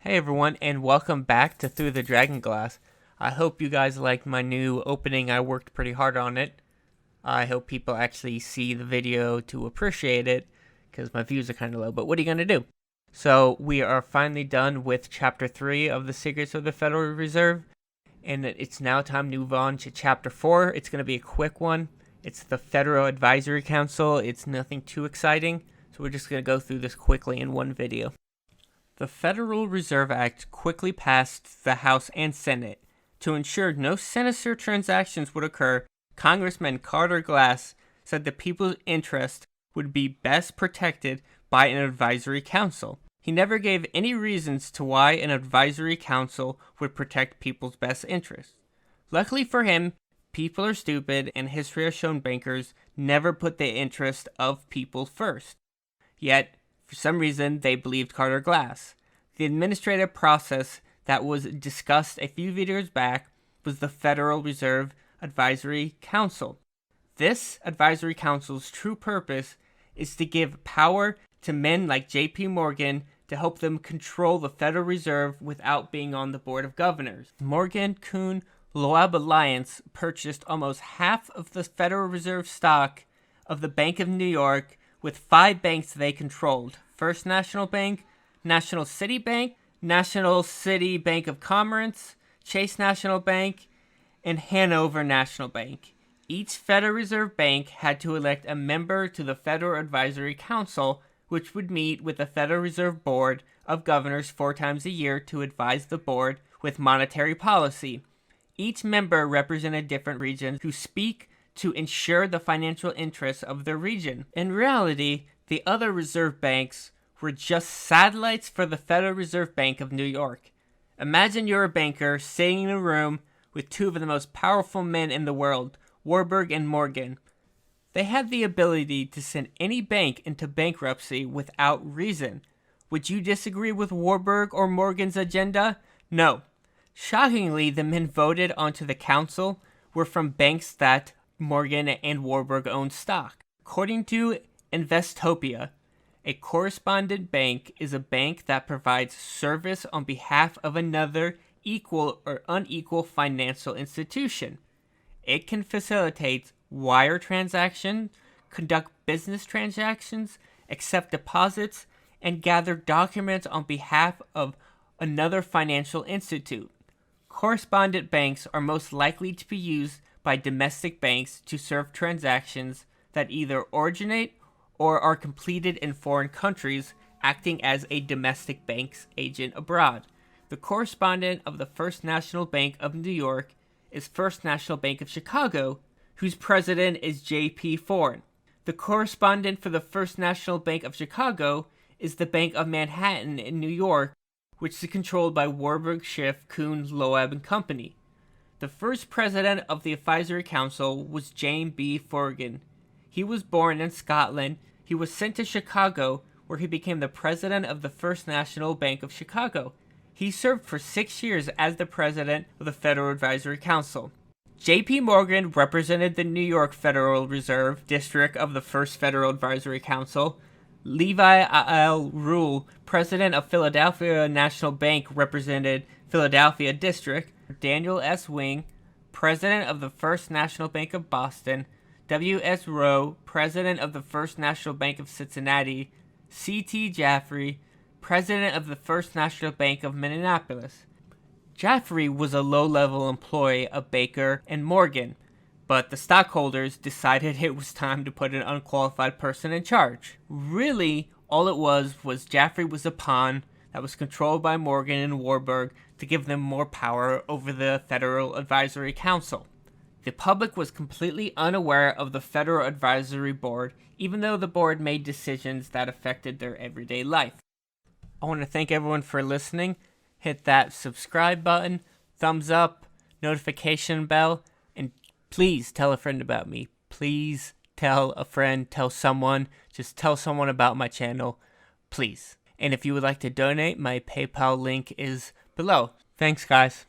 Hey everyone, and welcome back to Through the Dragon Glass. I hope you guys liked my new opening. I worked pretty hard on it. I hope people actually see the video to appreciate it, because my views are kind of low, but what are you going to do? So, we are finally done with Chapter 3 of the Secrets of the Federal Reserve, and it's now time to move on to Chapter 4. It's going to be a quick one. It's the Federal Advisory Council. It's nothing too exciting, so we're just going to go through this quickly in one video. The Federal Reserve Act quickly passed the House and Senate. To ensure no sinister transactions would occur, Congressman Carter Glass said the people's interest would be best protected by an advisory council. He never gave any reasons to why an advisory council would protect people's best interests. Luckily for him, people are stupid, and history has shown bankers never put the interest of people first. Yet, for some reason, they believed Carter Glass. The administrative process that was discussed a few videos back was the Federal Reserve Advisory Council. This advisory council's true purpose is to give power to men like J.P. Morgan to help them control the Federal Reserve without being on the Board of Governors. Morgan Kuhn Loeb Alliance purchased almost half of the Federal Reserve stock of the Bank of New York with 5 banks they controlled: First National Bank, National City Bank, National City Bank of Commerce, Chase National Bank, and Hanover National Bank. Each Federal Reserve Bank had to elect a member to the Federal Advisory Council, which would meet with the Federal Reserve Board of Governors 4 times a year to advise the board with monetary policy. Each member represented different regions who speak to ensure the financial interests of their region. In reality, the other reserve banks were just satellites for the Federal Reserve Bank of New York. Imagine you're a banker sitting in a room with 2 of the most powerful men in the world, Warburg and Morgan. They had the ability to send any bank into bankruptcy without reason. Would you disagree with Warburg or Morgan's agenda? No. Shockingly, the men voted onto the council were from banks that Morgan and Warburg owned stock. According to Investopia, a correspondent bank is a bank that provides service on behalf of another equal or unequal financial institution. It can facilitate wire transactions, conduct business transactions, accept deposits, and gather documents on behalf of another financial institute. Correspondent banks are most likely to be used by domestic banks to serve transactions that either originate or are completed in foreign countries, acting as a domestic bank's agent abroad. The correspondent of the First National Bank of New York is First National Bank of Chicago, whose president is J.P. Foreign. The correspondent for the First National Bank of Chicago is the Bank of Manhattan in New York, which is controlled by Warburg, Schiff, Kuhn, Loeb and Company. The first president of the Advisory Council was James B. Forgan. He was born in Scotland. He was sent to Chicago, where he became the president of the First National Bank of Chicago. He served for 6 years as the president of the Federal Advisory Council. J.P. Morgan represented the New York Federal Reserve District of the First Federal Advisory Council. Levi L. Rule, president of Philadelphia National Bank, represented Philadelphia District. Daniel S. Wing, president of the First National Bank of Boston. W.S. Rowe, president of the First National Bank of Cincinnati. C.T. Jaffrey, president of the First National Bank of Minneapolis. Jaffrey was a low-level employee of Baker and Morgan, but the stockholders decided it was time to put an unqualified person in charge. Really, all it was Jaffrey was a pawn that was controlled by Morgan and Warburg to give them more power over the Federal Advisory Council. The public was completely unaware of the Federal Advisory Board, even though the board made decisions that affected their everyday life. I want to thank everyone for listening. Hit that subscribe button, thumbs up, notification bell, and please tell a friend about me. Please tell a friend, tell someone, just tell someone about my channel, please. And if you would like to donate, my PayPal link is below. Thanks, guys.